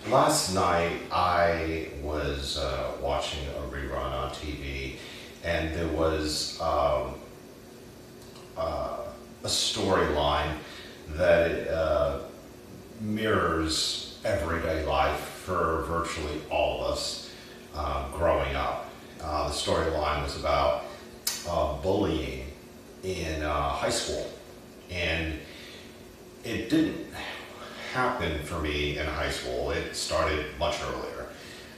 Last night I was watching a rerun on TV, and there was a storyline that mirrors everyday life for virtually all of us growing up. The storyline was about bullying in high school, and it didn't happen for me in high school. It started much earlier.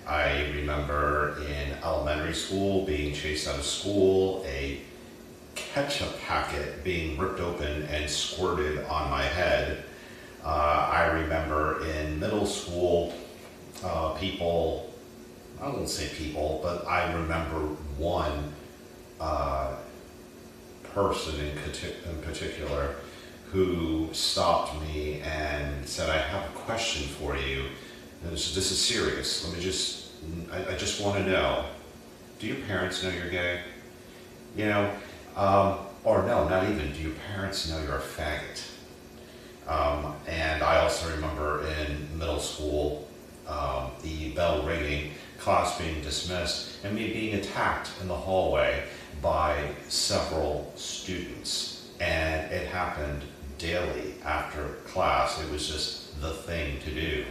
I remember in elementary school being chased out of school, a ketchup packet being ripped open and squirted on my head. I remember in middle school, people, I won't say people, but I remember one person in particular who stopped me and said, "I have a question for you. This is serious. I just want to know, do your parents know you're gay? You know, or no, not even, do your parents know you're a faggot?" And I also remember in middle school, the bell ringing, class being dismissed, and me being attacked in the hallway by several students. And it happened daily after class. It was just the thing to do.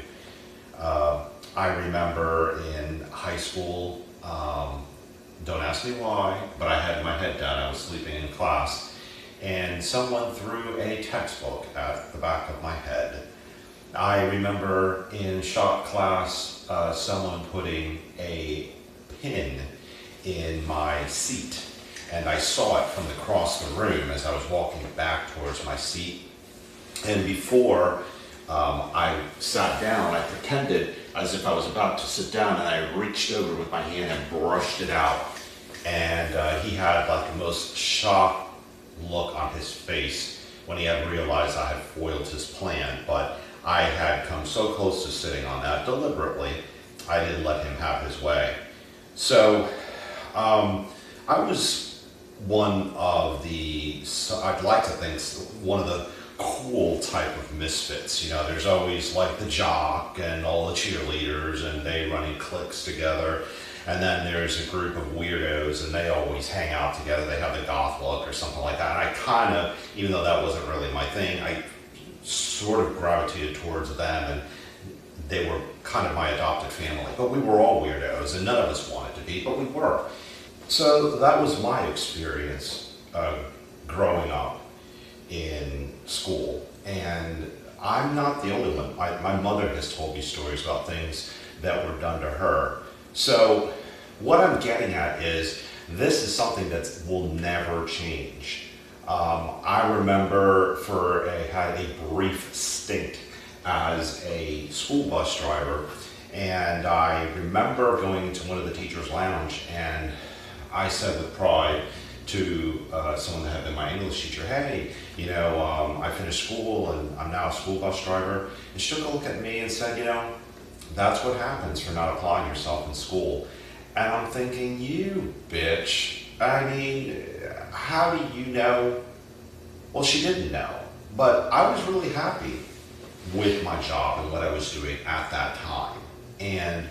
I remember in high school, don't ask me why, but I had my head down. I was sleeping in class, and someone threw a textbook at the back of my head. I remember in shop class, someone putting a pin in my seat, and I saw it from across the room as I was walking back towards my seat. And before I sat down, I pretended as if I was about to sit down, and I reached over with my hand and brushed it out. And he had like the most shocked look on his face when he had realized I had foiled his plan. But I had come so close to sitting on that deliberately, I didn't let him have his way. So I was one of the, I'd like to think, one of the cool type of misfits. You know, there's always like the jock and all the cheerleaders, and they run in cliques together. And then there's a group of weirdos, and they always hang out together. They have the goth look or something like that. And I kind of, even though that wasn't really my thing, I sort of gravitated towards them, and they were kind of my adopted family. But we were all weirdos, and none of us wanted to be, but we were. So that was my experience growing up in school. And I'm not the only one. My mother has told me stories about things that were done to her. So what I'm getting at is this is something that will never change. I remember had a brief stint as a school bus driver, and I remember going into one of the teachers' lounge, and I said with pride to someone that had been my English teacher, "Hey, you know, I finished school and I'm now a school bus driver." And she took a look at me and said, "You know, that's what happens for not applying yourself in school." And I'm thinking, you bitch. I mean, how do you know? Well, she didn't know, but I was really happy with my job and what I was doing at that time. And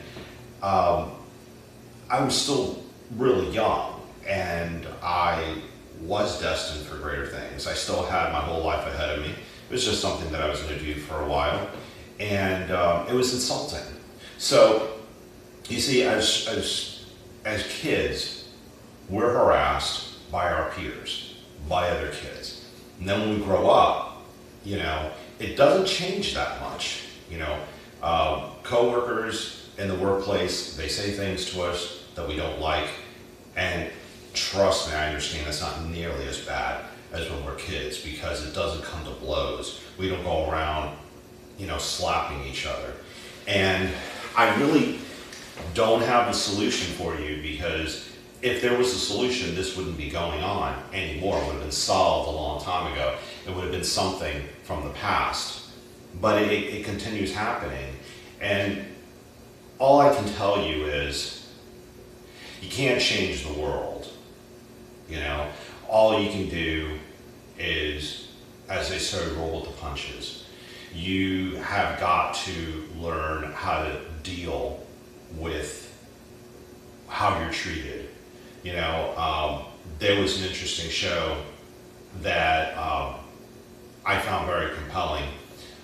I was still really young, and I was destined for greater things. I still had my whole life ahead of me. It was just something that I was going to do for a while, and it was insulting. So, you see, as kids, we're harassed by our peers, by other kids. And then when we grow up, you know, it doesn't change that much. You know, coworkers in the workplace, they say things to us that we don't like, and trust me, I understand it's not nearly as bad as when we're kids, because it doesn't come to blows. We don't go around, you know, slapping each other. And I really don't have a solution for you, because if there was a solution, this wouldn't be going on anymore. It would have been solved a long time ago. It would have been something from the past. But it continues happening. And all I can tell you is, you can't change the world. You know, all you can do is, as they say, roll with the punches. You have got to learn how to deal with how you're treated. You know, there was an interesting show that I found very compelling.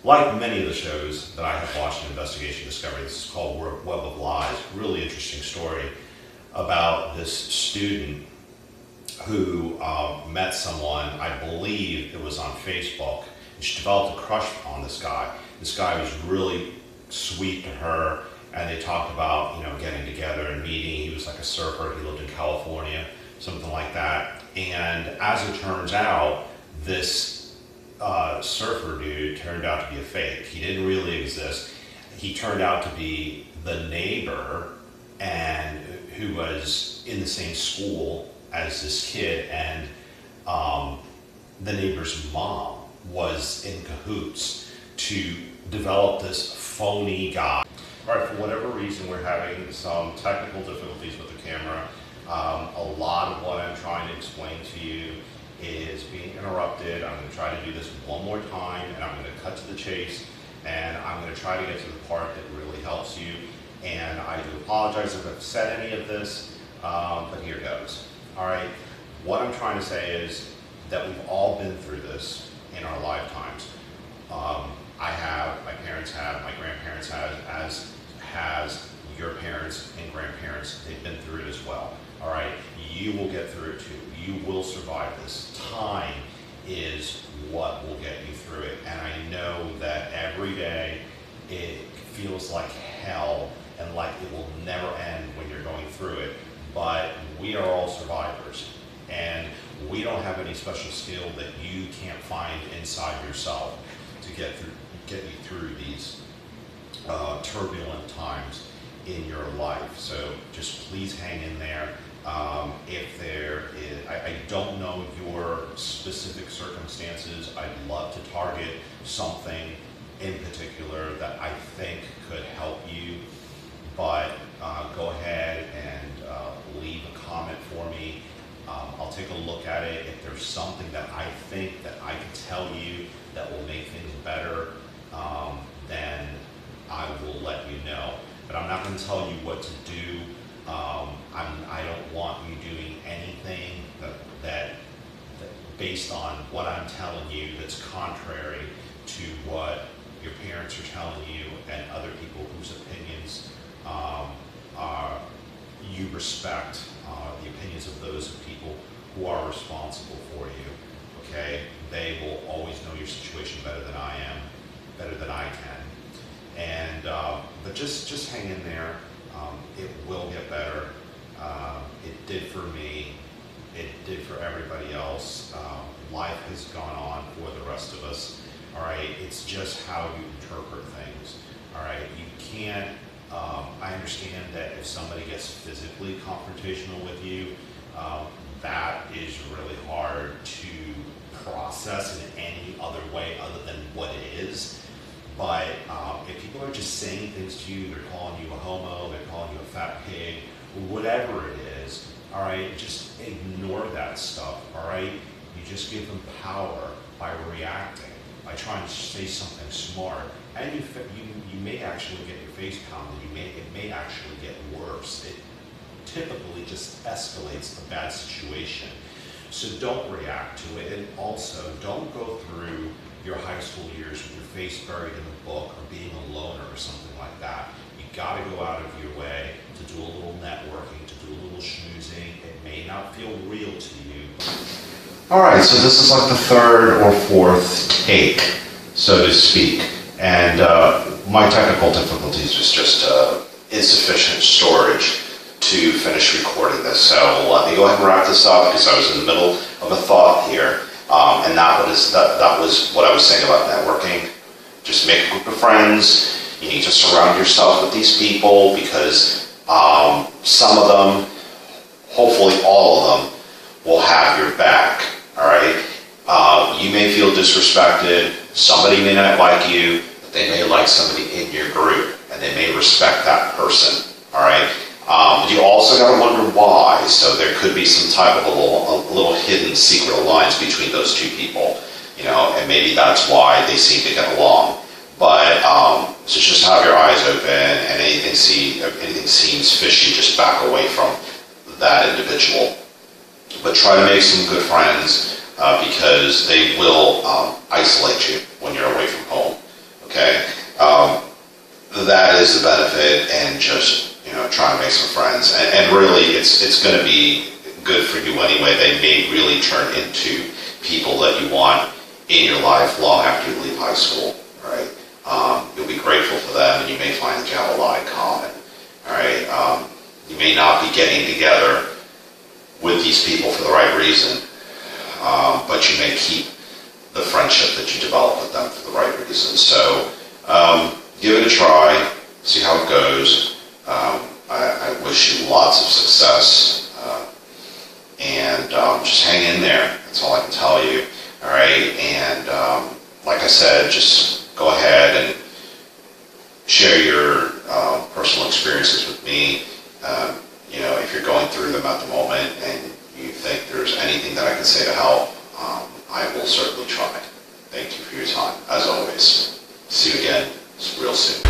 Like many of the shows that I have watched in Investigation Discovery, this is called Web of Lies. Really interesting story about this student who met someone, I believe it was on Facebook, and she developed a crush on this guy. This guy was really sweet to her, and they talked about, you know, getting together and meeting. He was like a surfer, he lived in California, something like that. And as it turns out, this surfer dude turned out to be a fake. He didn't really exist. He turned out to be the neighbor, and who was in the same school as this kid, and the neighbor's mom was in cahoots to develop this phony guy. All right, for whatever reason, we're having some technical difficulties with the camera. A lot of what I'm trying to explain to you is being interrupted. I'm going to try to do this one more time, and I'm going to cut to the chase, and I'm going to try to get to the part that really helps you. And I do apologize if I've said any of this, but here goes. All right, what I'm trying to say is that we've all been through this in our lifetimes. I have, my parents have, my grandparents have, as has your parents and grandparents. They've been through it as well. All right, you will get through it too. You will survive this. Time is what will get you through it. And I know that every day it feels like hell and like it will never end when you're going through it. But we are all survivors, and we don't have any special skill that you can't find inside yourself to get you through these turbulent times in your life. So just please hang in there. If there is, I don't know your specific circumstances. I'd love to target something in particular that I think could help you, but go ahead and leave a comment for me. I'll take a look at it. If there's something that I think that I can tell you that will make things better, then I will let you know. But I'm not going to tell you what to do. I don't want you doing anything that based on what I'm telling you that's contrary to what your parents are telling you and other people whose opinions you respect, the opinions of those people who are responsible for you. Okay, they will always know your situation better than I am, better than I can. And but just hang in there. It will get better. It did for me. It did for everybody else. Life has gone on for the rest of us. All right, it's just how you interpret things. All right, you can't. I understand that if somebody gets physically confrontational with you, that is really hard to process in any other way other than what it is. But if people are just saying things to you, they're calling you a homo, they're calling you a fat pig, whatever it is, all right, just ignore that stuff, all right? You just give them power by reacting, by trying to say something smart, and you may actually get your face pounded. It may actually get worse. It typically just escalates a bad situation. So don't react to it, and also don't go through your high school years with your face buried in a book or being a loner or something like that. You got to go out of your way to do a little networking, to do a little schmoozing. It may not feel real to you. All right, so this is like the third or fourth take, so to speak. And my technical difficulties was just insufficient storage to finish recording this. So let me go ahead and wrap this up because I was in the middle of a thought here. And that was what I was saying about networking. Just make a group of friends. You need to surround yourself with these people because some of them, hopefully all of them, will have your back. All right? You may feel disrespected. Somebody may not like you, but they may like somebody in your group, and they may respect that person. All right? You also got to wonder why. So there could be some type of a little hidden secret alliance between those two people, you know, and maybe that's why they seem to get along. But so just have your eyes open, and anything seems fishy, just back away from that individual. But try to make some good friends because they will isolate you when you're away from home. Okay, that is the benefit, and just try to make some friends. And really, it's going to be good for you anyway. They may really turn into people that you want in your life long after you leave high school. Right? You'll be grateful for them, and you may find that you have a lot in common. All right, you may not be getting together with these people for the right reason, but you may keep the friendship that you develop with them for the right reason. So give it a try, see how it goes. I wish you lots of success, and just hang in there. That's all I can tell you. All right, and like I said, just go ahead and share your personal experiences with me. If you're going through them at the moment and you think there's anything that I can say to help, I will certainly try. Thank you for your time, as always. See you again real soon.